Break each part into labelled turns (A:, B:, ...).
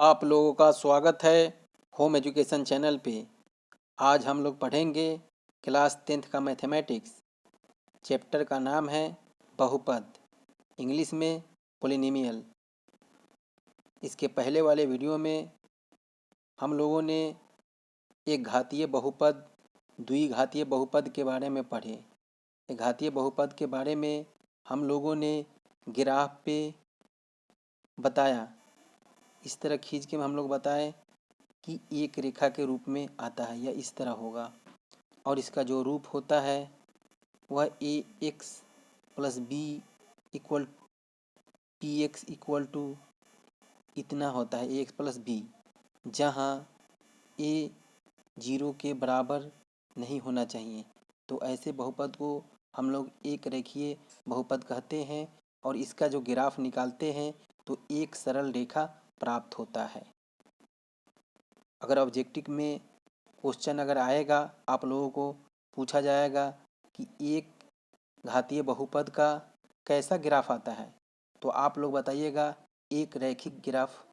A: आप लोगों का स्वागत है होम एजुकेशन चैनल पे। आज हम लोग पढ़ेंगे क्लास 10th का मैथमेटिक्स। चैप्टर का नाम है बहुपद, इंग्लिश में पॉलिनोमियल। इसके पहले वाले वीडियो में हम लोगों ने एक घातीय बहुपद, द्विघातीय बहुपद के बारे में पढ़े। एक घातीय बहुपद के बारे में हम लोगों ने ग्राफ पे बताया। इस तरह खींच के हम लोग बताए कि एक रेखा के रूप में आता है या इस तरह होगा, और इसका जो रूप होता है वह a x plus b equal p x equal to इतना होता है, ए एक्स प्लस बी, जहाँ ए 0 के बराबर नहीं होना चाहिए। तो ऐसे बहुपद को हम लोग एक रेखीय बहुपद कहते हैं, और इसका जो ग्राफ निकालते हैं तो एक सरल रेखा प्राप्त होता है। अगर ऑब्जेक्टिव में क्वेश्चन अगर आएगा, आप लोगों को पूछा जाएगा कि एक घातीय बहुपद का कैसा ग्राफ आता है, तो आप लोग बताइएगा एक रैखिक ग्राफ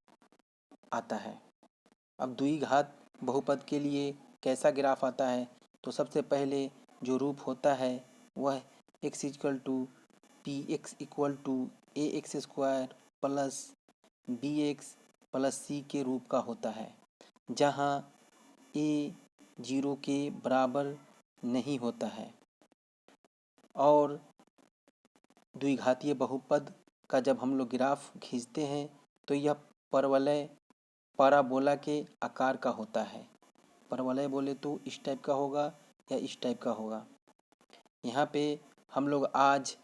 A: आता है। अब द्विघात बहुपद के लिए कैसा ग्राफ आता है, तो सबसे पहले जो रूप होता है वह x equal to p x equal to a x square plus b x plus c के रूप का होता है, जहाँ ए 0 के बराबर नहीं होता है। और द्विघातीय बहुपद का जब हम लोग ग्राफ खींचते हैं तो यह परवलय पैराबोला के आकार का होता है। परवलय बोले तो इस टाइप का होगा या इस टाइप का होगा। यहाँ पे हम लोग आज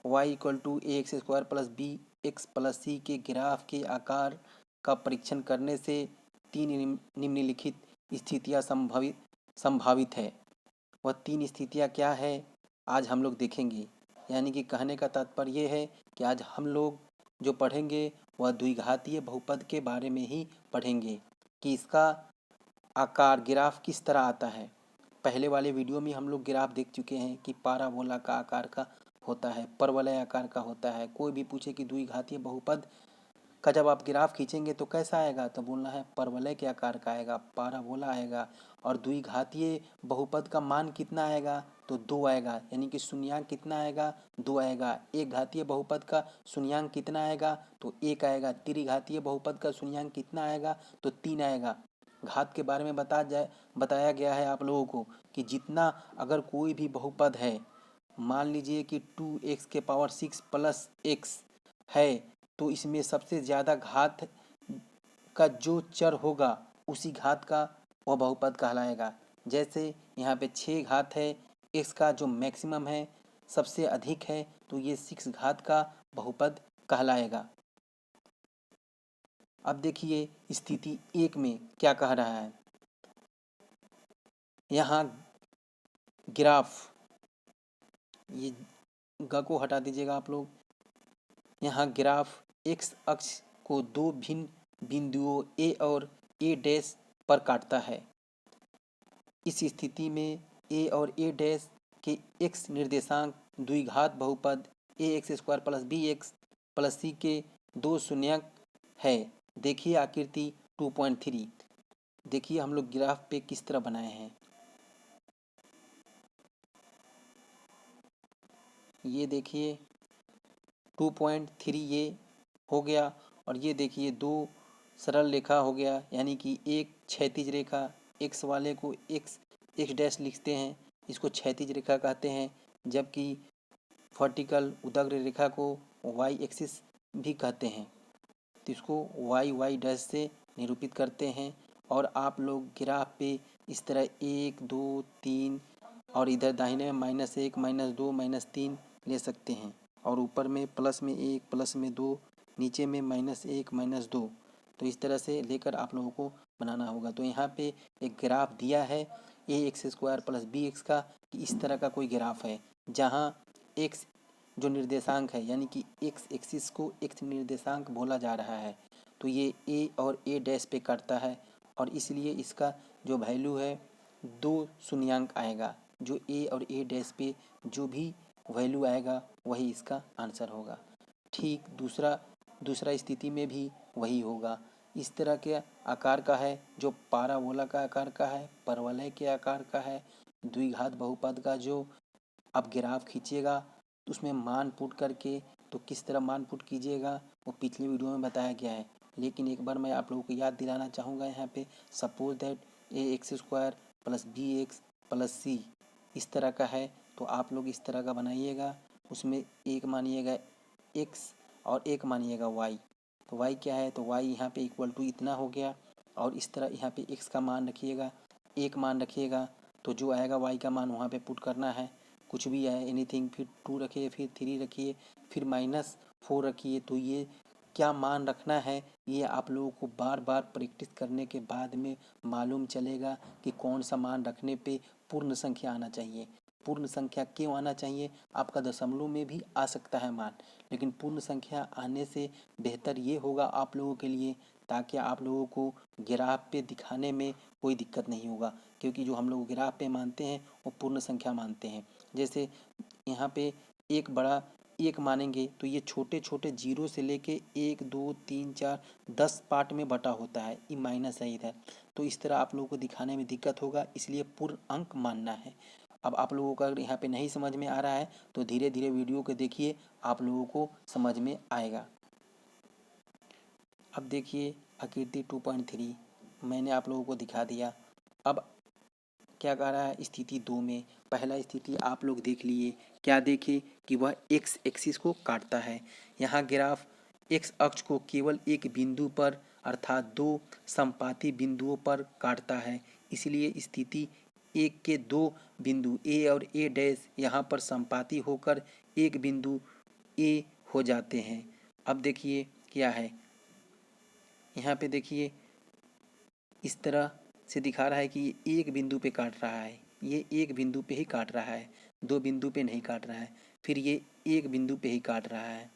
A: y equal to a x square plus b x plus c के ग्राफ के आकार का परीक्षण करने से तीन निम्नलिखित स्थितियाँ संभावित है। वह तीन स्थितियाँ क्या है आज हम लोग देखेंगे। यानी कि कहने का तात्पर्य ये है कि आज हम लोग जो पढ़ेंगे वह द्विघातीय बहुपद के बारे में ही पढ़ेंगे कि इसका आकार ग्राफ किस तरह आता है। पहले वाले वीडियो में हम लोग ग्राफ देख चुके हैं कि पाराबोला का आकार का होता है, परवलय आकार का होता है। कोई भी पूछे कि द्विघातीय बहुपद का जब आप ग्राफ खींचेंगे तो कैसा आएगा, तो बोलना है परवलय के आकार का आएगा, पाराबोला आएगा। और द्विघातीय बहुपद का मान कितना आएगा, तो 2 आएगा, यानी कि शून्यांक कितना आएगा, 2 आएगा। एक घातीय बहुपद का शून्यांक कितना आएगा, तो 1 आएगा। त्रिघातीय बहुपद का शून्यांक कितना आएगा, तो 3 आएगा। घात के बारे में बताया गया है आप लोगों को कि जितना अगर कोई भी बहुपद है, मान लीजिए कि 2x के पावर 6 प्लस x है, तो इसमें सबसे ज़्यादा घात का जो चर होगा उसी घात का वह बहुपद कहलाएगा। जैसे यहाँ पे 6 घात है, x का जो मैक्सिमम है सबसे अधिक है, तो ये 6 घात का बहुपद कहलाएगा। अब देखिए स्थिति 1 में क्या कह रहा है। यहाँ ग्राफ, ये ग को हटा दीजिएगा आप लोग। यहाँ ग्राफ x अक्ष को दो भिन्न बिंदुओं a और a डैश पर काटता है। इस स्थिति में a और a डैश के x निर्देशांक द्विघात बहुपद a x square plus b x plus c के दो शून्यक है। देखिए आकृति 2.3। देखिए हम लोग ग्राफ पे किस तरह बनाए हैं। ये देखिए 2.3 ये हो गया, और ये देखिए 2 सरल रेखा हो गया, यानी कि एक क्षैतिज रेखा। एक्स वाले को एक्स डैश लिखते हैं, इसको क्षैतिज रेखा कहते हैं, जबकि वर्टिकल उदग्र रेखा को वाई एक्सिस भी कहते हैं। तो इसको वाई डैश से निरूपित करते हैं। और आप लोग ग्राफ पे इस तरह 1 2 3 और इधर दाहिने में -1 -2 -3 ले सकते हैं, और ऊपर में प्लस में 1 प्लस में 2, नीचे में -1 -2। तो इस तरह से लेकर आप लोगों को बनाना होगा। तो यहाँ पे एक ग्राफ दिया है a x square plus b x का, कि इस तरह का कोई ग्राफ है जहाँ एक्स जो निर्देशांक है, यानी कि एक्स एक्सिस को एक्स निर्देशांक बोला जा रहा है, तो ये ए और ए डैश पे काटता है, और इसलिए इसका जो वैल्यू है 2 शून्यांक आएगा। जो ए और ए डैश पे जो भी वैल्यू आएगा वही इसका आंसर होगा। ठीक दूसरा स्थिति में भी वही होगा। इस तरह के आकार का है, जो पाराबोला का आकार का है, परवलय के आकार का है। द्विघात बहुपद का जो आप ग्राफ खींचिएगा तो उसमें मान पुट करके तो किस तरह मान पुट कीजिएगा वो पिछले वीडियो में बताया गया है। लेकिन एक बार मैं आप लोगों को याद दिलाना चाहूँगा यहाँ पे, suppose that a x square plus b x plus c इस तरह का है, तो आप लोग इस तरह का बनाइएगा। उसमें एक मानिएगा एक्स और एक मानिएगा वाई। तो वाई क्या है, तो वाई यहाँ पे इक्वल टू इतना हो गया, और इस तरह यहाँ पे एक्स का मान रखिएगा, एक मान रखिएगा, तो जो आएगा वाई का मान वहाँ पे पुट करना है, कुछ भी है एनीथिंग। फिर 2 रखिए, फिर 3 रखिए, फिर -4 रखिए। तो ये क्या मान रखना है ये आप लोगों को बार बार प्रैक्टिस करने के बाद में मालूम चलेगा कि कौन सा मान रखने पे पूर्ण संख्या आना चाहिए। पूर्ण संख्या क्यों आना चाहिए, आपका दशमलव में भी आ सकता है मान, लेकिन पूर्ण संख्या आने से बेहतर ये होगा आप लोगों के लिए, ताकि आप लोगों को ग्राफ पे दिखाने में कोई दिक्कत नहीं होगा। क्योंकि जो हम लोग ग्राफ पे मानते हैं वो पूर्ण संख्या मानते हैं। जैसे यहाँ पे एक बड़ा एक मानेंगे तो ये छोटे छोटे जीरो से लेके 1 2 3 4 10 पार्ट में बटा होता है, ये माइनस है इधर। तो इस तरह आप लोगों को दिखाने में दिक्कत होगा, इसलिए पूर्ण अंक मानना है। अब आप लोगों का अगर यहाँ पे नहीं समझ में आ रहा है तो धीरे धीरे वीडियो को देखिए, आप लोगों को समझ में आएगा। अब देखिए आकृति 2.3 मैंने आप लोगों को दिखा दिया। अब क्या कह रहा है स्थिति 2 में, पहला स्थिति आप लोग देख लिए, क्या देखे कि वह एक्स एक्सिस को काटता है। यहाँ ग्राफ एक्स अक्ष को केवल एक बिंदु पर अर्थात 2 संपाती बिंदुओं पर काटता है, इसलिए स्थिति 1 के 2 बिंदु ए और ए डैश यहाँ पर संपाती होकर एक बिंदु ए हो जाते हैं। अब देखिए क्या है, यहाँ पे देखिए इस तरह से दिखा रहा है कि ये एक बिंदु पे काट रहा है, ये एक बिंदु पे ही काट रहा है, 2 बिंदु पे नहीं काट रहा है। फिर ये एक बिंदु पे ही काट रहा है,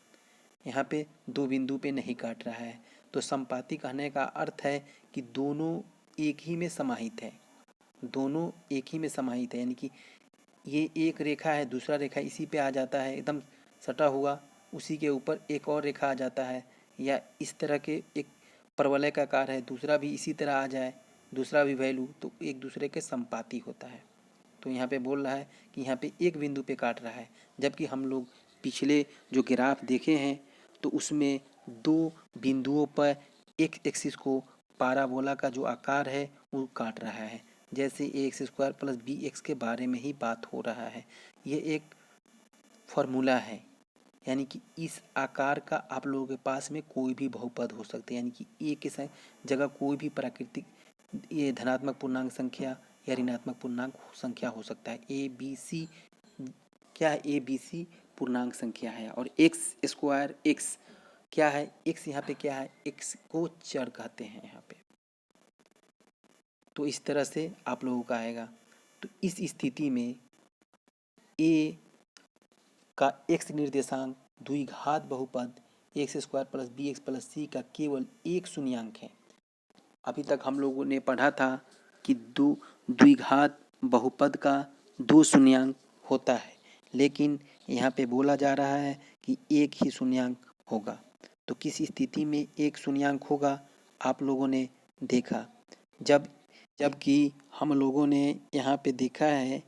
A: यहाँ पे 2 बिंदु पे नहीं काट रहा है। तो संपाती कहने का अर्थ है कि दोनों एक ही में समाहित है, दोनों एक ही में समाहित है। यानी कि ये एक रेखा है, दूसरा रेखा इसी पे आ जाता है, एकदम सटा हुआ, उसी के ऊपर एक और रेखा आ जाता है, या इस तरह के एक परवलय का आकार है, दूसरा भी इसी तरह आ जाए, दूसरा भी वैल्यू, तो एक दूसरे के संपाती होता है। तो यहाँ पे बोल रहा है कि यहाँ पे एक बिंदु पे काट रहा है, जबकि हम लोग पिछले जो ग्राफ देखे हैं तो उसमें 2 बिंदुओं पर एक एक्सिस को पाराबोला का जो आकार है वो काट रहा है। जैसे a x square plus b x के बारे में ही बात हो रहा है। ये एक फॉर्मूला है, यानी कि इस आकार का आप लोगों के पास में कोई भी बहुपद हो सकते हैं, यानी कि ए के जगह कोई भी प्राकृतिक ये धनात्मक पूर्णांक संख्या या ऋणात्मक पूर्णांक संख्या हो सकता है। ए बी सी क्या है, ए बी सी पूर्णांक संख्या है। और एक्स स्क्वायर एक्स क्या है, एक्स यहाँ पे क्या है, एक्स को चर कहते हैं यहाँ पे। तो इस तरह से आप लोगों का आएगा। तो इस स्थिति में ए का एक्स निर्देशांक द्विघात बहुपद x square plus b x plus c का केवल एक शून्यांक है। अभी तक हम लोगों ने पढ़ा था कि द्विघात बहुपद का 2 शून्यांक होता है, लेकिन यहाँ पे बोला जा रहा है कि एक ही शून्यांक होगा। तो किस स्थिति में एक शून्यांक होगा आप लोगों ने देखा, जबकि हम लोगों ने यहाँ पे देखा है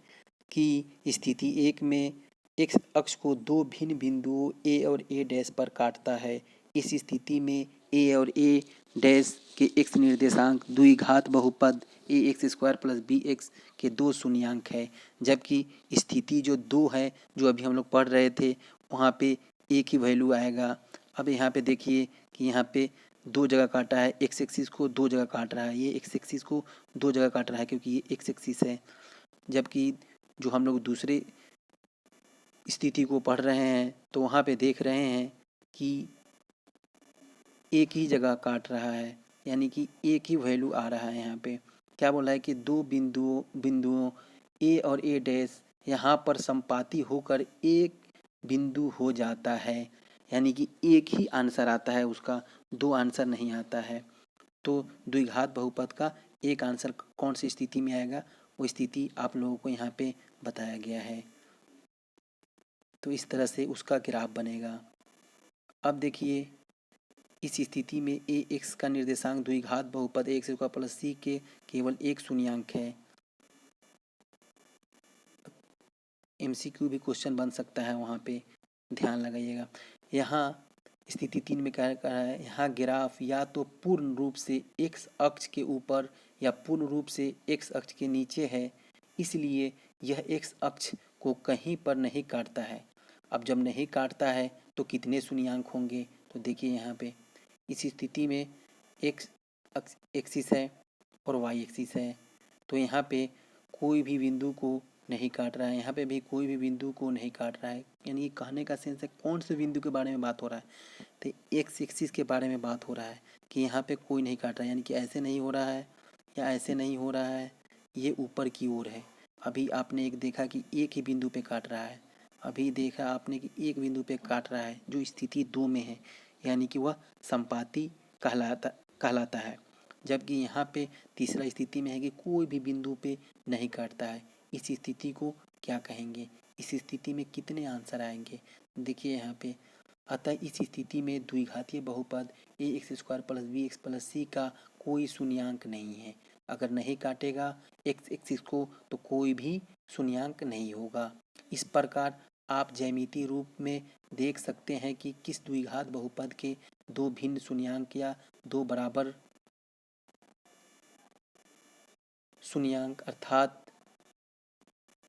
A: कि स्थिति 1 में एक्स अक्ष को 2 भिन्न बिंदुओं ए और ए डैश पर काटता है। इस स्थिति में ए और ए डैश के एक्स निर्देशांक द्विघात बहुपद a x square plus b x के 2 शून्यांक है, जबकि स्थिति जो 2 है जो अभी हम लोग पढ़ रहे थे वहाँ पे एक ही वैल्यू आएगा। अब यहाँ पे देखिए कि यहाँ पे 2 जगह काटा है, एक्स एक्सिस को 2 जगह काट रहा है, ये एक्स एक्सिस को 2 जगह काट रहा है क्योंकि ये एक्स एक्सिस है। जबकि जो हम लोग दूसरे स्थिति को पढ़ रहे हैं तो वहाँ पे देख रहे हैं कि एक ही जगह काट रहा है, यानी कि एक ही वैल्यू आ रहा है। यहाँ पे क्या बोला है कि 2 बिंदुओं ए और ए डैश यहाँ पर संपाती होकर एक बिंदु हो जाता है, यानी कि एक ही आंसर आता है उसका, 2 आंसर नहीं आता है। तो द्विघात बहुपद का एक आंसर कौन सी स्थिति में आएगा, वो स्थिति आप लोगों को यहाँ पे बताया गया है। तो इस तरह से उसका ग्राफ बनेगा। अब देखिए इस स्थिति में ए एक्स का निर्देशांक द्विघात बहुपद a x square plus c के केवल एक शून्यांक है। एमसीक्यू भी क्वेश्चन बन सकता है, वहाँ पे ध्यान लगाइएगा। यहाँ स्थिति 3 में क्या कहा है, यहाँ ग्राफ या तो पूर्ण रूप से एक्स अक्ष के ऊपर या पूर्ण रूप से एक्स अक्ष के नीचे है, इसलिए यह एक्स अक्ष को कहीं पर नहीं काटता है। अब जब नहीं काटता है तो कितने शून्यांक होंगे, तो देखिए यहाँ पे इस स्थिति में एक्स एक्सिस है और वाई एक्सिस है, तो यहाँ पे कोई भी बिंदु को नहीं काट रहा है, यहाँ पे भी कोई भी बिंदु को नहीं काट रहा है। यानी कहने का सेंस है कौन से बिंदु के बारे में बात हो रहा है, तो एक्स एक्सिस के बारे में बात हो रहा है कि यहाँ पे कोई नहीं काट रहा है, यानी कि ऐसे नहीं हो रहा है या ऐसे नहीं हो रहा है, ये ऊपर की ओर है। अभी आपने एक देखा कि एक ही बिंदु पे काट रहा है, अभी देखा आपने कि एक बिंदु पे काट रहा है जो स्थिति 2 में है, यानी कि वह संपाती कहलाता है। जबकि यहाँ पे तीसरा स्थिति में है कि कोई भी बिंदु पे नहीं काटता है, इस स्थिति को क्या कहेंगे, इस स्थिति में कितने आंसर आएंगे, देखिए यहाँ पे। अतः इस स्थिति में द्विघातीय बहुपद a x square plus b x plus c का कोई शून्यांक नहीं है। अगर नहीं काटेगा एक्स एक्सिस को तो कोई भी शून्यांक नहीं होगा। इस प्रकार आप ज्यामितीय रूप में देख सकते हैं कि किस द्विघात बहुपद के दो भिन्न शून्यांक या दो बराबर शून्यांक अर्थात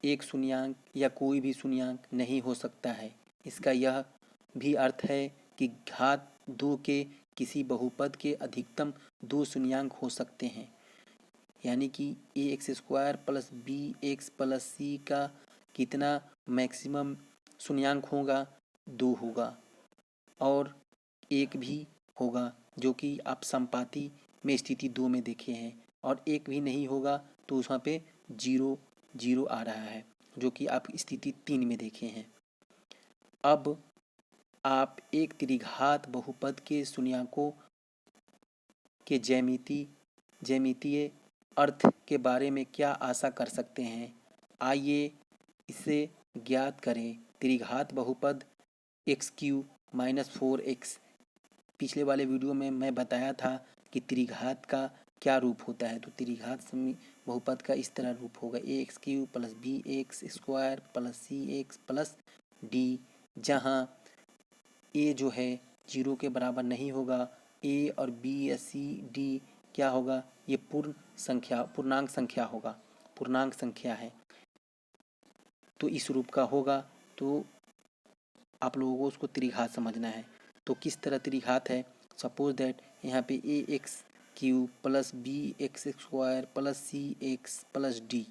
A: एक शून्यांक या कोई भी शून्यांक नहीं हो सकता है। इसका यह भी अर्थ है कि घात 2 के किसी बहुपद के अधिकतम 2 शून्यांक हो सकते हैं, यानी कि a x square plus b x plus c का कितना मैक्सिमम शून्यांक होगा, 2 होगा और एक भी होगा, जो कि आप संपाती में स्थिति 2 में देखे हैं, और एक भी नहीं होगा तो वहाँ पे 0 0 आ रहा है, जो कि आप स्थिति 3 में देखे हैं। अब आप एक त्रिघात बहुपद के शून्यांकों के ज्यामितीय अर्थ के बारे में क्या आशा कर सकते हैं, आइए इसे ज्ञात करें। त्रिघात बहुपद x³ - 4x, पिछले वाले वीडियो में मैं बताया था कि त्रिघात का क्या रूप होता है, तो त्रिघात बहुपद का इस तरह रूप होगा ax³ plus b x square plus c x plus d, जहाँ ए जो है 0 के बराबर नहीं होगा, ए और बी या सी डी क्या होगा, ये पूर्णांक संख्या होगा, पूर्णांक संख्या है, तो इस रूप का होगा। तो आप लोगों को उसको त्रिघात समझना है। तो किस तरह त्रिघात है, सपोज दैट यहाँ पे ax³ plus b x square plus c x plus d,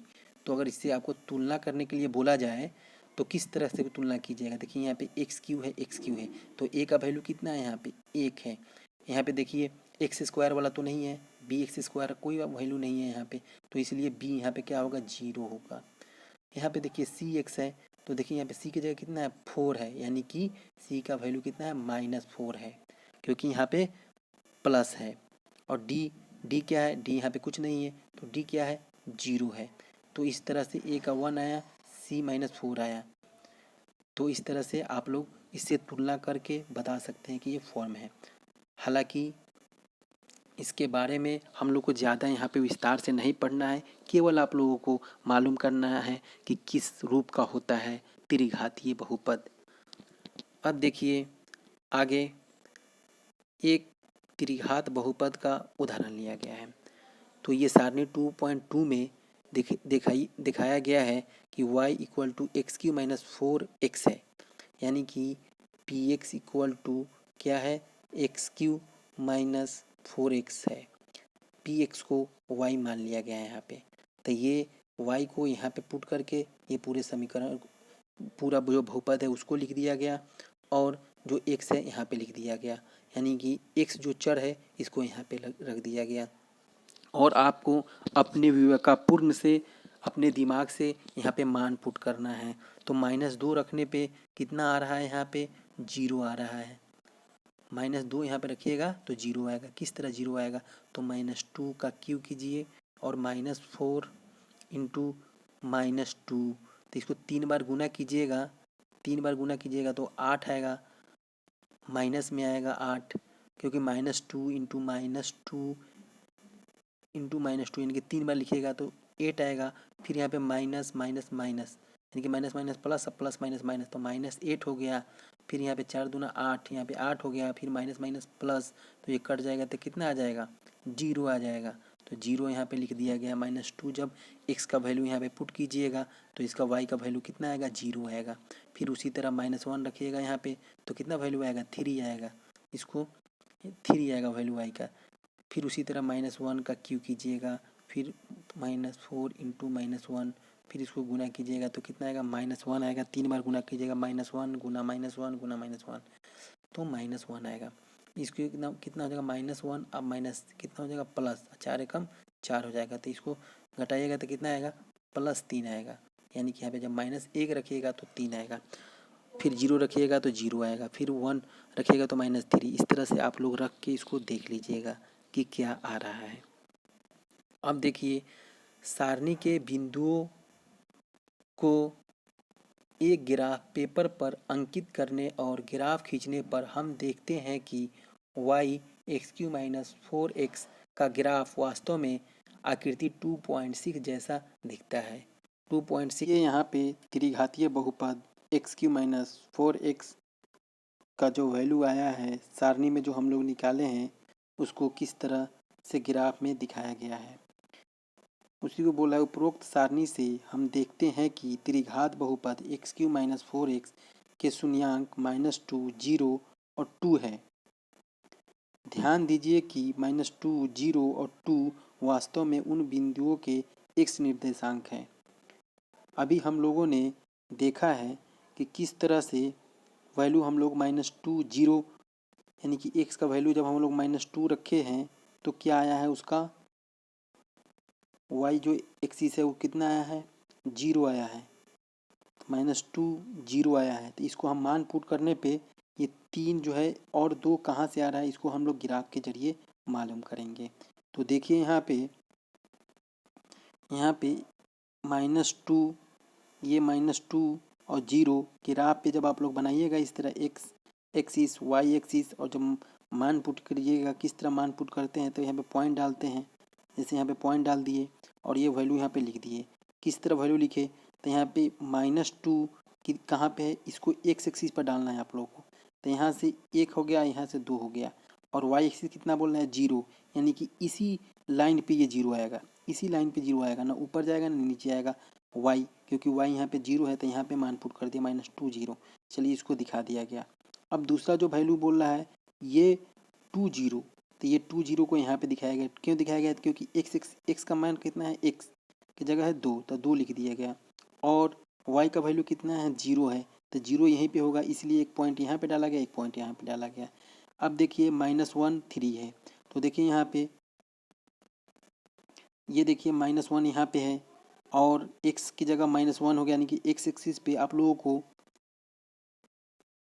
A: तो अगर इससे आपको तुलना करने के लिए बोला जाए तो किस तरह से तुलना कीजिएगा। देखिए यहाँ पे x³ है, x³ है, तो a का वैल्यू कितना है, यहाँ पे 1 है। यहाँ पे देखिए एक्स स्क्वायर वाला तो नहीं है, बी एक्स स्क्वायर कोई वैल्यू नहीं है यहाँ पे, तो इसलिए b यहाँ पे क्या होगा, 0 होगा। यहाँ पे देखिए सी एक्स है, तो देखिए यहाँ पे सी की जगह कितना है, 4 है, यानी कि सी का वैल्यू कितना है, -4 है, क्योंकि यहाँ पे प्लस है। और डी क्या है, डी यहाँ पे कुछ नहीं है, तो डी क्या है, 0 है। तो इस तरह से ए का 1 आया, सी -4 आया। तो इस तरह से आप लोग इससे तुलना करके बता सकते हैं कि ये फॉर्म है। हालांकि इसके बारे में हम लोग को ज़्यादा यहाँ पे विस्तार से नहीं पढ़ना है, केवल आप लोगों को मालूम करना है कि किस रूप का होता है त्रिघातीय बहुपद। अब देखिए आगे एक त्रिघात बहुपद का उदाहरण लिया गया है। तो ये सारणी 2.2 में दिखाया गया है कि y = x³ - 4x है, यानी कि px = क्या है, x³ - 4x है। px को y मान लिया गया है यहाँ पे, तो ये y को यहाँ पे पुट करके ये पूरे समीकरण पूरा जो बहुपद है उसको लिख दिया गया, और जो x है यहाँ पे लिख दिया गया, यानी कि x जो चर है इसको यहाँ पे रख दिया गया। और आपको अपने विवेकापूर्ण से अपने दिमाग से यहाँ पे मान पुट करना है। तो -2 रखने पे कितना आ रहा है, यहाँ पे 0 आ रहा है। -2 यहाँ पे रखिएगा तो 0 आएगा। किस तरह 0 आएगा, तो -2 का क्यू कीजिए और -4 इंटू -2, तो इसको 3 बार गुना कीजिएगा, 3 बार गुना कीजिएगा तो 8 आएगा, माइनस में आएगा 8, क्योंकि -2 यानी कि 3 बार लिखिएगा तो 8 आएगा। फिर यहाँ पे माइनस माइनस माइनस यानी कि माइनस माइनस प्लस, अब प्लस माइनस माइनस तो -8 हो गया। फिर यहाँ पे 4 दूना 8, यहाँ पे 8 हो गया। फिर माइनस माइनस प्लस, तो ये कट जाएगा तो कितना आ जाएगा, 0 आ जाएगा। तो 0 यहाँ पे लिख दिया गया। -2 जब x का वैल्यू यहाँ पे पुट कीजिएगा तो इसका y का वैल्यू कितना आएगा, 0 आएगा। फिर उसी तरह -1 रखिएगा यहाँ पे तो कितना वैल्यू आएगा, 3 आएगा। इसको 3 आएगा वैल्यू y का। फिर उसी तरह -1 का क्यू कीजिएगा, फिर -4 इंटू -1, फिर इसको गुना कीजिएगा तो कितना आएगा, -1 आएगा। 3 बार गुना कीजिएगा, -1 गुना -1 गुना -1 तो -1 आएगा। इसको कितना कितना हो जाएगा, -1, अब माइनस कितना हो जाएगा, प्लस 4 एकम 4 हो जाएगा। तो इसको घटाइएगा तो कितना आएगा, +3 आएगा। यानी कि यहाँ पे जब -1 रखिएगा तो 3 आएगा, फिर 0 रखिएगा तो 0 आएगा, फिर 1 रखिएगा तो -3। इस तरह से आप लोग रख के इसको देख लीजिएगा कि क्या आ रहा है। अब देखिए, सारणी के बिंदुओं को एक ग्राफ पेपर पर अंकित करने और ग्राफ खींचने पर हम देखते हैं कि y (x³ - 4x) का ग्राफ वास्तव में आकृति 2.6 जैसा दिखता है। 2.6 ये यहाँ पे त्रिघातीय बहुपद x³ - 4x का जो वैल्यू आया है सारणी में जो हम लोग निकाले हैं उसको किस तरह से ग्राफ में दिखाया गया है उसी को बोला है। उपरोक्त सारणी से हम देखते हैं कि त्रिघात बहुपद x³ - 4x के शून्यांक -2, 0 और 2 है। ध्यान दीजिए कि -2, 0 और 2 वास्तव में उन बिंदुओं के x निर्देशांक हैं। अभी हम लोगों ने देखा है कि किस तरह से वैल्यू हम लोग -2, 0 यानी कि x का वैल्यू जब हम लोग -2 रखे हैं तो क्या आया है, उसका y जो एक्सिस है वो कितना आया है, 0 आया है। -2, 0 आया है। तो इसको हम मान पुट करने पे ये 3 जो है और 2 कहाँ से आ रहा है, इसको हम लोग ग्राफ के जरिए मालूम करेंगे। तो देखिए यहाँ पे -2, ये -2 और 0 ग्राफ पे जब आप लोग बनाइएगा इस तरह x एक्सिस, y एक्सिस, और जब मान पुट करिएगा किस तरह मान पुट करते हैं तो यहाँ पे पॉइंट डालते हैं। जैसे यहाँ पे पॉइंट डाल दिए और ये वैल्यू यहाँ पे लिख दिए। किस तरह वैल्यू लिखे तो यहाँ पे -2 कि कहाँ पे है, इसको x एक्सिस पर डालना है आप लोगों को। तो यहाँ से 1 हो गया, यहाँ से 2 हो गया, और y एक्सिस कितना बोलना है, 0, यानी कि इसी लाइन पे ये 0 आएगा, इसी लाइन पे 0 आएगा, ना ऊपर जाएगा ना नीचे आएगा y, क्योंकि y यहाँ पे 0 है तो यहाँ पे मान पुट कर दिया -2, 0। चलिए इसको दिखा दिया गया। अब दूसरा जो वैल्यू बोल रहा है ये 2, 0, तो ये 2, 0 को यहाँ पे दिखाया गया। क्यों दिखाया गया, क्योंकि x का मान कितना है, x की जगह है 2 तो 2 लिख दिया गया, और y का वैल्यू कितना है, 0 है तो 0 यहीं पे होगा, इसलिए एक पॉइंट यहाँ पे डाला गया, एक पॉइंट यहाँ पे डाला गया। अब देखिए -1, 3 है, तो देखिए यहाँ पे ये देखिए -1 यहाँ पे है और x की जगह -1 हो गया, यानी कि x एक्सिस पे आप लोगों को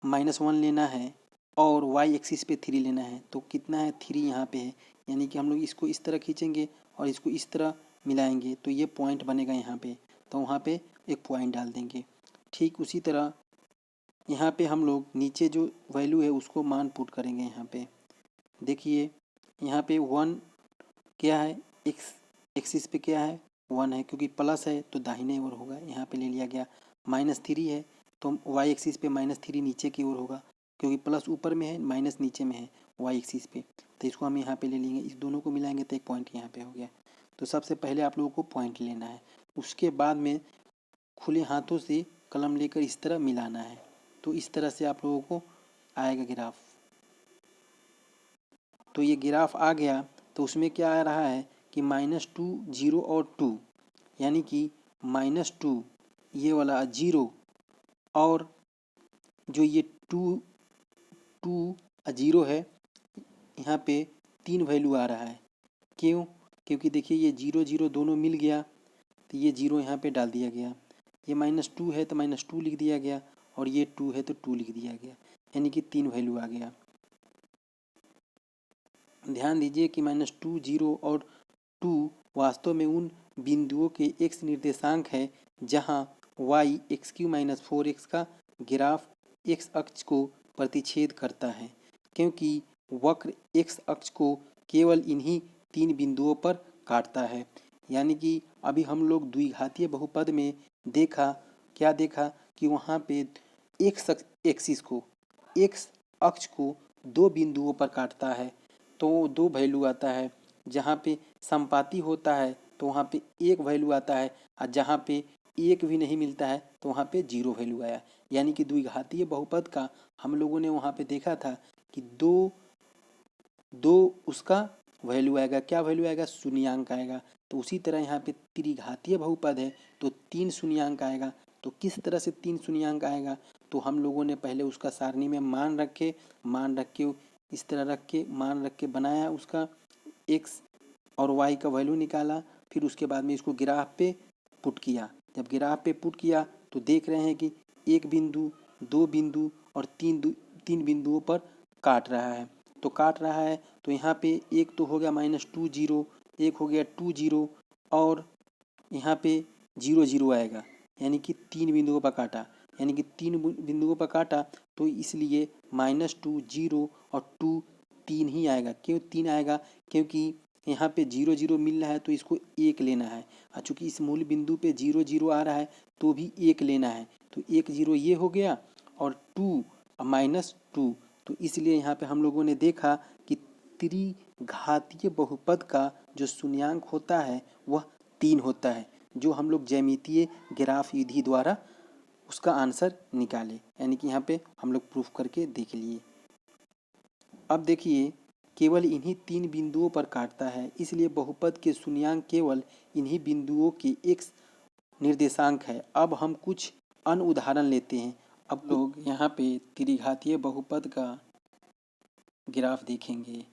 A: -1 लेना है और y एक्सिस पे 3 लेना है। तो कितना है, 3 यहाँ पे है, यानी कि हम लोग इसको इस तरह खींचेंगे और इसको इस तरह मिलाएंगे तो ये पॉइंट बनेगा यहाँ पे, तो वहाँ पे एक पॉइंट डाल देंगे। ठीक उसी तरह यहाँ पे हम लोग नीचे जो वैल्यू है उसको मान पुट करेंगे। यहाँ पे देखिए यहाँ पे 1 क्या है, x एक्सिस पे क्या है, 1 है, क्योंकि प्लस है तो दाहिने ओर होगा, यहाँ पे ले लिया गया। -3 है तो y एक्सिस पे -3 नीचे की ओर होगा, क्योंकि प्लस ऊपर में है माइनस नीचे में है y एक्सिस पे, तो इसको हम यहाँ पे ले लेंगे। इस दोनों को मिलाएंगे तो एक पॉइंट यहाँ पे हो गया। तो सबसे पहले आप लोगों को पॉइंट लेना है, उसके बाद में खुले हाथों से कलम लेकर इस तरह मिलाना है। तो इस तरह से आप लोगों को आएगा ग्राफ। तो ये ग्राफ आ गया, तो उसमें क्या आ रहा है कि -2, 0 और 2, यानी कि -2 ये वाला 0 और जो ये 2, 0 है, यहाँ पे 3 वैल्यू आ रहा है। क्यों, क्योंकि देखिए ये 0, 0 दोनों मिल गया तो ये 0 यहाँ पे डाल दिया गया। ये -2 है तो -2 लिख दिया गया, और ये 2 है तो 2 लिख दिया गया, यानी कि 3 वैल्यू आ गया। ध्यान दीजिए कि -2, 0 और 2 वास्तव में उन बिंदुओं के x निर्देशांक है जहां y (x³ - 4x) का ग्राफ x अक्ष को प्रतिच्छेद करता है। क्योंकि वक्र x अक्ष को केवल इन्हीं 3 बिंदुओं पर काटता है। यानी कि अभी हम लोग द्विघातीय बहुपद में क्या देखा कि वहाँ पे x एक्सिस को, x अक्ष को 2 बिंदुओं पर काटता है तो 2 वैल्यू आता है। जहाँ पे संपाती होता है तो वहाँ पे 1 वैल्यू आता है, और जहाँ पे 1 भी नहीं मिलता है तो वहाँ पे 0 वैल्यू आया। यानी कि द्विघातीय बहुपद का हम लोगों ने वहाँ पे देखा था कि दो उसका वैल्यू आएगा, क्या वैल्यू आएगा, शून्यांक आएगा। तो उसी तरह यहाँ पे त्रिघातीय बहुपद है तो 3 शून्यांक आएगा। तो किस तरह से 3 शून्यांक आएगा, तो हम लोगों ने पहले उसका सारणी में मान रख के इस तरह मान रख के बनाया, उसका एक्स और वाई का वैल्यू निकाला। फिर उसके बाद में इसको ग्राफ पे पुट किया। जब ग्राफ पे पुट किया तो देख रहे हैं कि 1 बिंदु, 2 बिंदु और 3 बिंदुओं पर काट रहा है। तो यहाँ पे एक तो हो गया -2 0, एक हो गया 2 0, और यहाँ पे 0 0 आएगा। यानी कि 3 बिंदुओं पर काटा, यानी कि 3 बिंदुओं पर काटा, तो इसलिए -2 0 और 2 3 ही आएगा। क्यों 3 आएगा, क्योंकि यहाँ पे 0 0 मिल रहा है तो इसको 1 लेना है, और चूँकि इस मूल बिंदु पे 0 0 आ रहा है तो भी 1 लेना है। तो 1 0 ये हो गया, और 2 -2, तो इसलिए यहाँ पे हम लोगों ने देखा कि त्रिघातीय बहुपद का जो शून्यांक होता है वह 3 होता है, जो हम लोग ज्यामितीय ग्राफ विधि द्वारा उसका आंसर निकाले। यानी कि यहाँ पे हम लोग प्रूफ करके देख लिए। अब देखिए, केवल इन्हीं 3 बिंदुओं पर काटता है, इसलिए बहुपद के शून्यांक केवल इन्हीं बिंदुओं के x निर्देशांक है। अब हम कुछ अन्य उदाहरण लेते हैं। अब लोग यहाँ पे त्रिघातीय बहुपद का ग्राफ देखेंगे।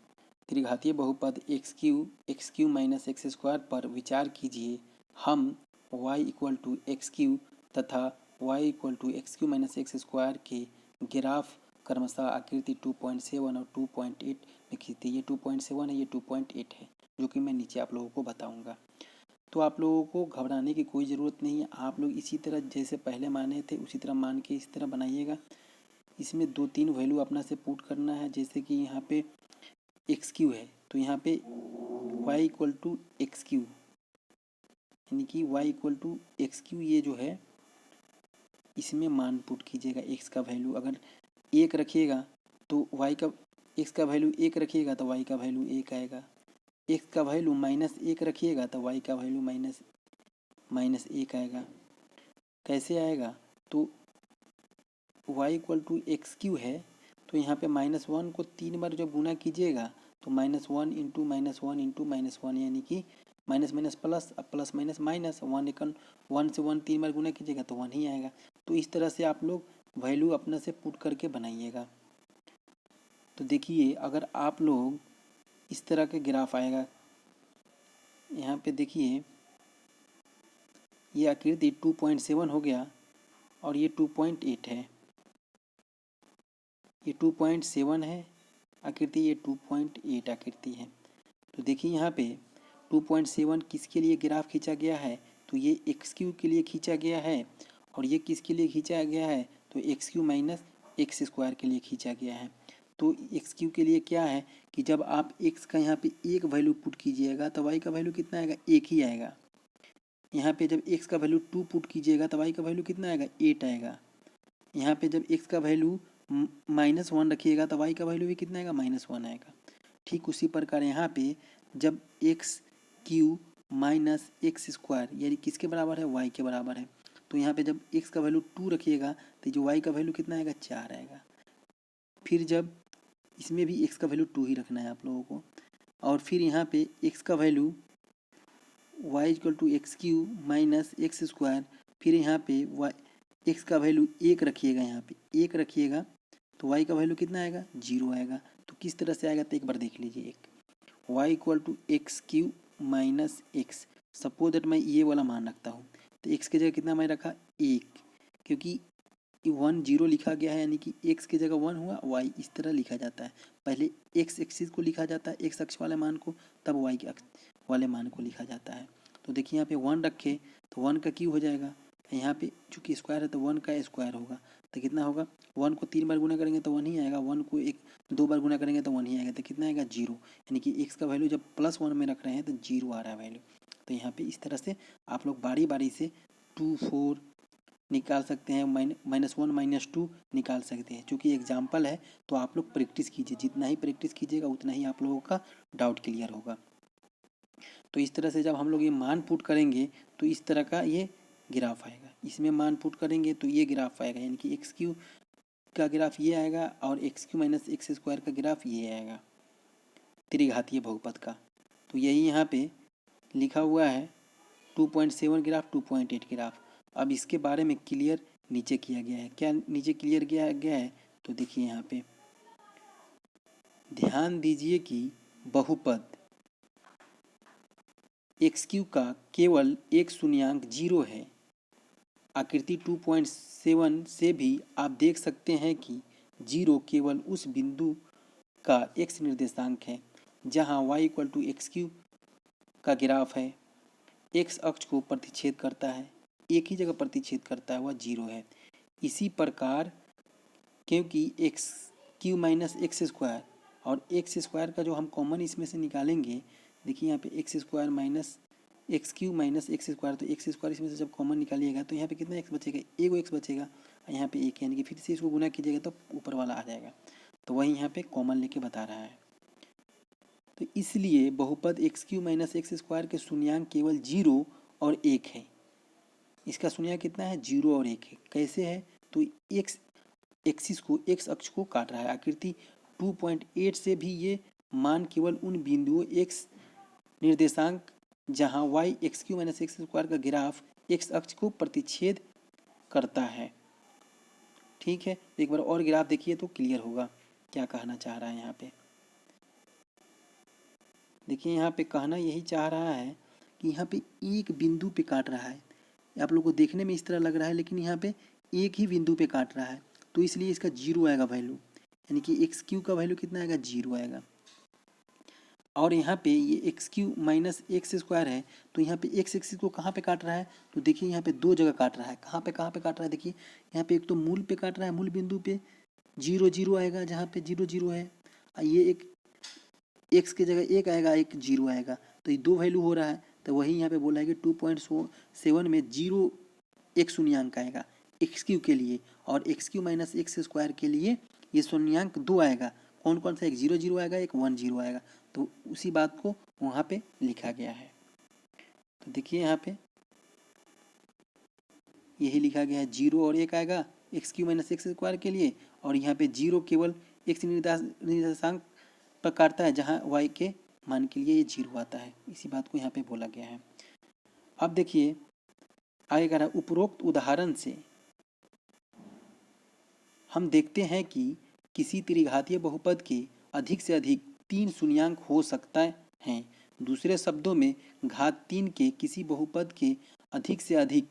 A: त्रिघातीय बहुपद x³ माइनस एक्स स्क्वायर पर विचार कीजिए। हम y = x³ तथा y = x³ minus x square के ग्राफ क्रमशः आकृति 2.7 और 2.8 में खींचते। ये 2.7 है, ये 2.8 है, जो कि मैं नीचे आप लोगों को बताऊंगा। तो आप लोगों को घबराने की कोई ज़रूरत नहीं है। आप लोग इसी तरह जैसे पहले माने थे उसी तरह मान के इस तरह बनाइएगा। इसमें 2-3 वैल्यू अपना से पुट करना है। जैसे कि यहाँ पे x³ है तो यहाँ पे y = x³, यानी कि y = x³ ये जो है इसमें मान पुट कीजिएगा। x का वैल्यू अगर 1 रखिएगा तो x का वैल्यू 1 रखिएगा तो y का वैल्यू 1 आएगा। x का वैल्यू -1 रखिएगा तो y का वैल्यू -1 आएगा। कैसे आएगा, तो y = x³ है तो यहाँ पे -1 को 3 बार जब गुना कीजिएगा तो -1 × -1 × -1, यानी कि माइनस माइनस प्लस, अब प्लस माइनस माइनस, 1 से 1 3 बार गुना कीजिएगा तो 1 ही आएगा। तो इस तरह से आप लोग वैल्यू अपने से पुट करके बनाइएगा। तो देखिए, अगर आप लोग इस तरह के ग्राफ आएगा, यहाँ पे देखिए ये आकृति 2.7 हो गया और ये 2.8 है। ये 2.7 है आकृति, ये 2.8 आकृति है। तो देखिए यहाँ पे 2.7 किसके लिए ग्राफ खींचा गया है, तो ये x³ के लिए खींचा गया है, और ये किसके लिए खींचा गया है, तो x³ माइनस एक्स स्क्वायर के लिए खींचा गया है। तो x³ के लिए क्या है कि जब आप x का यहाँ पे 1 वैल्यू पुट कीजिएगा तो y का वैल्यू कितना आएगा, 1 ही आएगा। यहाँ पे जब x का वैल्यू 2 पुट कीजिएगा तो y का वैल्यू कितना आएगा, 8 आएगा। यहाँ पे जब x का वैल्यू -1 रखिएगा तो y का वैल्यू भी कितना आएगा, -1 आएगा। ठीक उसी प्रकार यहाँ पे जब x³ माइनस एक्स स्क्वायर यानी किसके बराबर है, y के बराबर है, तो यहाँ पे जब x का वैल्यू 2 रखिएगा तो जो y का वैल्यू कितना आएगा, 4 आएगा। फिर जब इसमें भी x का वैल्यू 2 ही रखना है आप लोगों को, और फिर यहाँ पे x का value y = x³ minus x square, फिर यहाँ पे x का वैल्यू 1 रखिएगा, यहाँ पे 1 रखिएगा तो y का वैल्यू कितना आएगा, 0 आएगा। तो किस तरह से आएगा तो एक बार देख लीजिए। y = x³ minus x, suppose that मैं ये वाला मान रखता हूँ तो x की जगह कितना मैं रखा, 1, क्योंकि 1 0 लिखा गया है, यानी कि x की जगह 1 हुआ, y इस तरह लिखा जाता है। पहले x एक्सिस को लिखा जाता है, x अक्ष वाले मान को, तब y के अक्ष वाले मान को लिखा जाता है। तो देखिए यहाँ पे 1 रखे तो 1 का क्यूब हो जाएगा, यहाँ पे चूँकि स्क्वायर है तो 1 का स्क्वायर होगा,
B: तो कितना होगा, 1 को 3 बार गुना करेंगे तो 1 ही आएगा, 1 को 2 बार गुना करेंगे तो 1 ही आएगा, तो कितना आएगा 0। यानी कि x का वैल्यू जब +1 में रख रहे हैं तो 0 आ रहा है वैल्यू। तो यहाँ पे इस तरह से आप लोग बारी बारी से 2, 4 निकाल सकते हैं, -1 -2 निकाल सकते हैं। चूँकि एग्जाम्पल है तो आप लोग प्रैक्टिस कीजिए, जितना ही प्रैक्टिस कीजिएगा उतना ही आप लोगों का डाउट क्लियर होगा। तो इस तरह से जब हम लोग ये मान पुट करेंगे तो इस तरह का ये ग्राफ आएगा, इसमें मान पुट करेंगे तो ये ग्राफ आएगा, यानी कि एक्स क्यू का ग्राफ ये आएगा और x Q minus x square का ग्राफ ये आएगा त्रिघातीय बहुपद का। तो यही यहाँ पे लिखा हुआ है 2.7 ग्राफ, 2.8 ग्राफ। अब इसके बारे में क्लियर नीचे किया गया है। क्या नीचे क्लियर किया गया है, तो देखिए यहाँ पे ध्यान दीजिए कि बहुपद एक्स क्यू का केवल एक शून्यांक 0 है। आकृति 2.7 से भी आप देख सकते हैं कि 0 केवल उस बिंदु का x निर्देशांक है जहां y=x³ का ग्राफ है, x अक्ष को प्रतिच्छेद करता है, एक ही जगह प्रतिच्छेद करता है, वह 0 है। इसी प्रकार क्योंकि x³ माइनस एक्स स्क्वायर और एक्स स्क्वायर का जो हम कॉमन इसमें से निकालेंगे, देखिए यहाँ पे x square minus x³ minus x square, तो एक्स स्क्वायर इसमें से जब कॉमन निकालिएगा तो यहाँ पे कितना x बचेगा, एगो x बचेगा, यहाँ पे एक, यानी कि फिर से इसको गुना कीजिएगा तो ऊपर वाला आ जाएगा। तो वही यहाँ पे कॉमन लेके बता रहा है। तो इसलिए बहुपद x³ माइनस एक्स स्क्वायर के शून्यांक केवल 0 और 1 है। इसका शून्यांक कितना है, 0 और 1 है। कैसे है, तो x एक्सिस को, x अक्ष को काट रहा है। आकृति 2.8 से भी ये मान केवल उन बिंदुओं x निर्देशांक जहां y=x³ माइनस एक्स स्क्वायर का ग्राफ x अक्ष को प्रतिच्छेद करता है। ठीक है, एक बार और ग्राफ देखिए तो क्लियर होगा क्या कहना चाह रहा है यहाँ पे। देखिए यहाँ पे कहना यही चाह रहा है कि यहाँ पे एक बिंदु पे काट रहा है। आप लोगों को देखने में इस तरह लग रहा है, लेकिन यहाँ पे एक ही बिंदु पे काट रहा है, तो इसलिए इसका 0 आएगा वैल्यू, यानी कि x³ का वैल्यू कितना आएगा, 0 आएगा। और यहाँ पे ये x³ माइनस एक्स स्क्वायर है, तो यहाँ पे x एक्सिस को कहाँ पे काट रहा है, तो देखिए यहाँ पे दो जगह काट रहा है। कहाँ पे काट रहा है, देखिए यहाँ पे एक तो मूल पे काट रहा है, मूल बिंदु पे 0 0 आएगा, जहाँ पे 0 0 है, ये एक x की जगह 1 आएगा, एक 0 आएगा, तो ये दो वैल्यू हो रहा है। तो वही यहाँ पे बोला है कि 2.7 में 0 एक शून्यांक आएगा x³ के लिए, और x³ माइनस एक्स स्क्वायर के लिए ये शून्यांक 2 आएगा। कौन कौन सा, एक 0 0 आएगा, एक 1 0 आएगा। तो उसी बात को वहाँ पे लिखा गया है। तो देखिए यहाँ पे यही लिखा गया है, 0 और 1 आएगा x³ माइनस एक्स स्क्वायर के लिए, और यहाँ पे 0 केवल x निर्देशांक पर काटता है जहाँ y के मान के लिए ये 0 आता है। इसी बात को यहाँ पे बोला गया है। अब देखिए आगे कह रहा है, उपरोक्त उदाहरण से हम देखते हैं कि किसी त्रिघातीय बहुपद के अधिक से अधिक 3 शून्यांक हो सकता है। दूसरे शब्दों में घात 3 के किसी बहुपद के अधिक से अधिक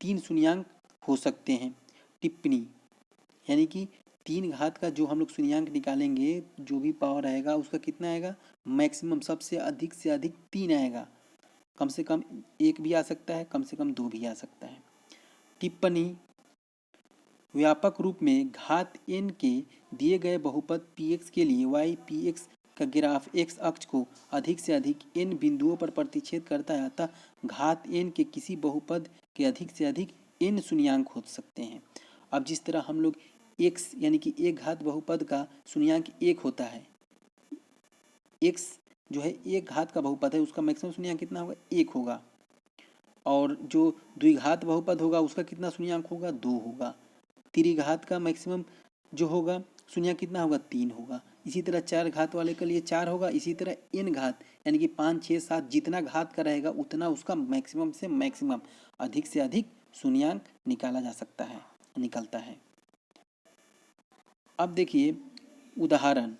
B: 3 शून्यांक हो सकते हैं। टिप्पणी, यानी कि 3 घात का जो हम लोग शून्यांक निकालेंगे, जो भी पावर आएगा उसका कितना आएगा, मैक्सिमम सबसे अधिक से अधिक 3 आएगा। कम से कम 1 भी आ सकता है, कम से कम 2 भी आ सकता है। टिप्पणी, व्यापक रूप में घात n के दिए गए बहुपद px के लिए y px का ग्राफ x अक्ष को अधिक से अधिक n बिंदुओं पर प्रतिच्छेद करता है, अतः घात n के किसी बहुपद के अधिक से अधिक n शून्यांक हो सकते हैं। अब जिस तरह हम लोग x यानी कि एक घात बहुपद का शून्यांक 1 होता है, x जो है एक घात का बहुपद है, उसका मैक्सिमम शून्यांक कितना होगा, 1 होगा, और जो द्विघात बहुपद होगा उसका कितना शून्यांक होगा, 2 होगा। त्रिघात का मैक्सिमम जो होगा शून्यांक कितना होगा, 3 होगा। इसी तरह 4 घात वाले के लिए 4 होगा। इसी तरह n घात यानी कि 5 6 7 जितना घात का रहेगा उतना उसका मैक्सिमम से मैक्सिमम अधिक से अधिक शून्यांक निकाला जा सकता है, निकलता है। अब देखिए उदाहरण,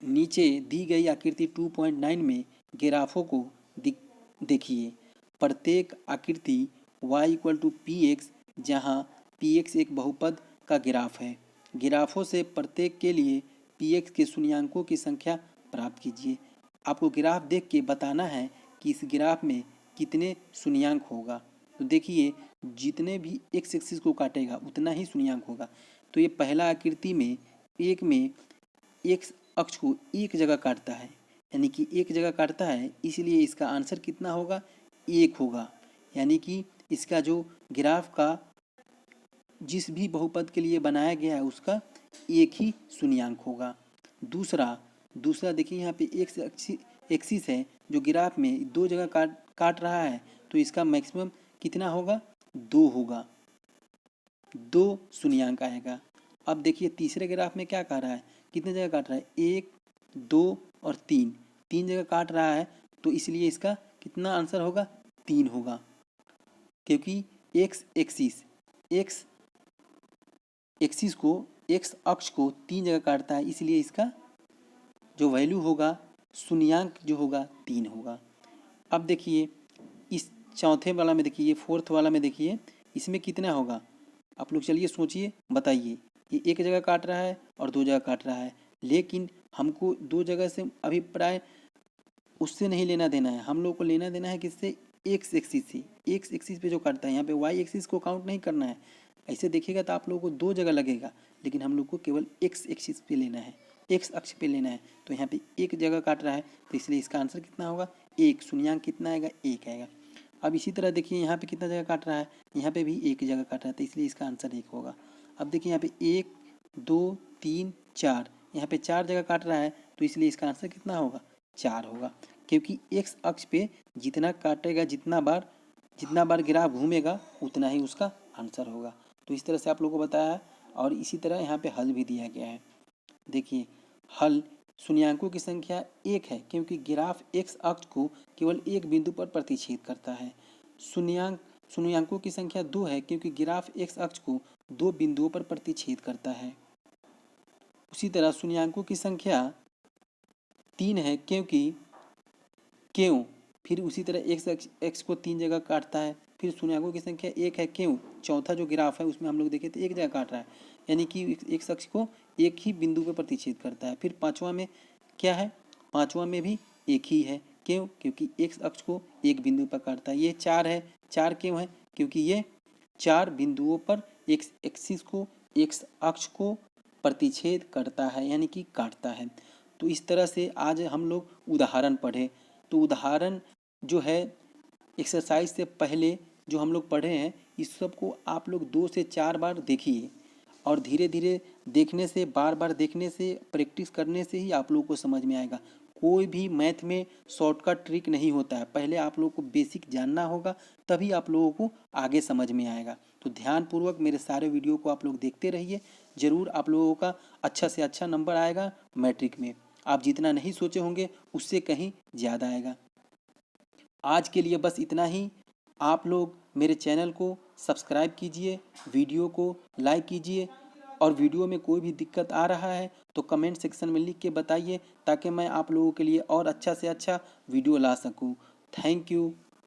B: नीचे दी गई आकृति 2.9 में ग्राफों को देखिए। प्रत्येक आकृति y=px जहाँ px एक बहुपद का ग्राफ है। ग्राफों से प्रत्येक के लिए px के शून्यांकों की संख्या प्राप्त कीजिए। आपको ग्राफ देख के बताना है कि इस ग्राफ में कितने शून्यांक होगा। तो देखिए जितने भी एक्स एक्सिस को काटेगा उतना ही शून्यंक होगा। तो ये पहला आकृति में एक्स अक्ष को एक जगह काटता है, यानी कि एक जगह काटता है, इसलिए इसका आंसर कितना होगा, 1 होगा। यानी कि इसका जो ग्राफ का जिस भी बहुपद के लिए बनाया गया है उसका एक ही शून्यंक होगा। दूसरा देखिए यहाँ पे एक्स एक्सिस है जो ग्राफ में 2 जगह काट रहा है, तो इसका मैक्सिमम कितना होगा, 2 होगा, 2 शून्यंक आएगा। अब देखिए तीसरे ग्राफ में क्या कर रहा है, कितने जगह काट रहा है, 1 2 और 3 जगह काट रहा है, तो इसलिए इसका कितना आंसर होगा, 3 होगा, क्योंकि एक्स अक्ष को 3 जगह काटता है, इसलिए इसका जो वैल्यू होगा, शून्यंक जो होगा, 3 होगा। अब देखिए इस चौथे वाला में देखिए, फोर्थ वाला में देखिए, इसमें कितना होगा, आप लोग चलिए सोचिए बताइए। ये एक जगह काट रहा है और 2 जगह काट रहा है, लेकिन हमको 2 जगह से अभिप्राय उससे नहीं लेना देना है, हम लोग को लेना देना है किससे, एक्स एक्सिस से। एक्स एक्सिस पे जो काटता है, यहाँ पे वाई एक्सिस को काउंट नहीं करना है। ऐसे देखिएगा तो आप लोगों को 2 जगह लगेगा, लेकिन हम लोग को केवल एक्स एक्सिस पे लेना है, एक्स अक्ष पे लेना है। तो यहाँ पे एक जगह काट रहा है, तो इसलिए इसका आंसर कितना होगा, 1, शून्यंक कितना आएगा, 1 आएगा। अब इसी तरह देखिए यहाँ पे कितना जगह काट रहा है, यहाँ पे भी एक जगह काट रहा है, तो इसलिए इसका आंसर 1 होगा। अब देखिए यहाँ पे 1 2 3 4, यहाँ पे 4 जगह काट रहा है, तो इसलिए इसका आंसर कितना होगा, 4 होगा, क्योंकि एक्स अक्ष पे जितना काटेगा, जितना बार ग्राफ घूमेगा, उतना ही उसका आंसर होगा। तो इस तरह से आप लोगों को बताया है, और इसी तरह यहाँ पे हल भी दिया गया है। देखिए हल, शून्यंकों की संख्या 1 है, क्योंकि ग्राफ एक्स अक्ष को केवल एक बिंदु पर प्रतिच्छेद करता है। शून्यंकों की संख्या 2 है, क्योंकि ग्राफ एक्स अक्ष को 2 बिंदुओं पर प्रतिच्छेद करता है। उसी तरह शून्यंकों की संख्या 3 है, क्यों फिर उसी तरह एक्स को 3 जगह काटता है। फिर शून्यंकों की संख्या 1 है, क्यों, चौथा जो ग्राफ है उसमें हम लोग देखे थे 1 जगह काट रहा है, यानी कि एक्स अक्ष को एक ही बिंदु पर प्रतिच्छेद करता है। फिर पांचवा में क्या है, पांचवा में भी एक ही है, क्यों, क्योंकि एक्स अक्ष को एक बिंदु पर काटता है। ये 4 है, 4 क्यों है, क्योंकि ये 4 बिंदुओं पर एक्स एक्सिस को, एक्स अक्ष को प्रतिच्छेद करता है, यानी कि काटता है। तो इस तरह से आज हम लोग उदाहरण पढ़े। तो उदाहरण जो है एक्सरसाइज से पहले जो हम लोग पढ़े हैं, इस सब को आप लोग 2 से 4 बार देखिए, और धीरे धीरे देखने से, बार बार देखने से, प्रैक्टिस करने से ही आप लोगों को समझ में आएगा। कोई भी मैथ में शॉर्टकट ट्रिक नहीं होता है, पहले आप लोगों को बेसिक जानना होगा, तभी आप लोगों को आगे समझ में आएगा। तो ध्यानपूर्वक मेरे सारे वीडियो को आप लोग देखते रहिए, ज़रूर आप लोगों का अच्छा से अच्छा नंबर आएगा मैट्रिक में। आप जितना नहीं सोचे होंगे उससे कहीं ज़्यादा आएगा। आज के लिए बस इतना ही। आप लोग मेरे चैनल को सब्सक्राइब कीजिए, वीडियो को लाइक कीजिए, और वीडियो में कोई भी दिक्कत आ रहा है तो कमेंट सेक्शन में लिख के बताइए, ताकि मैं आप लोगों के लिए और अच्छा से अच्छा वीडियो ला सकूं। Thank you.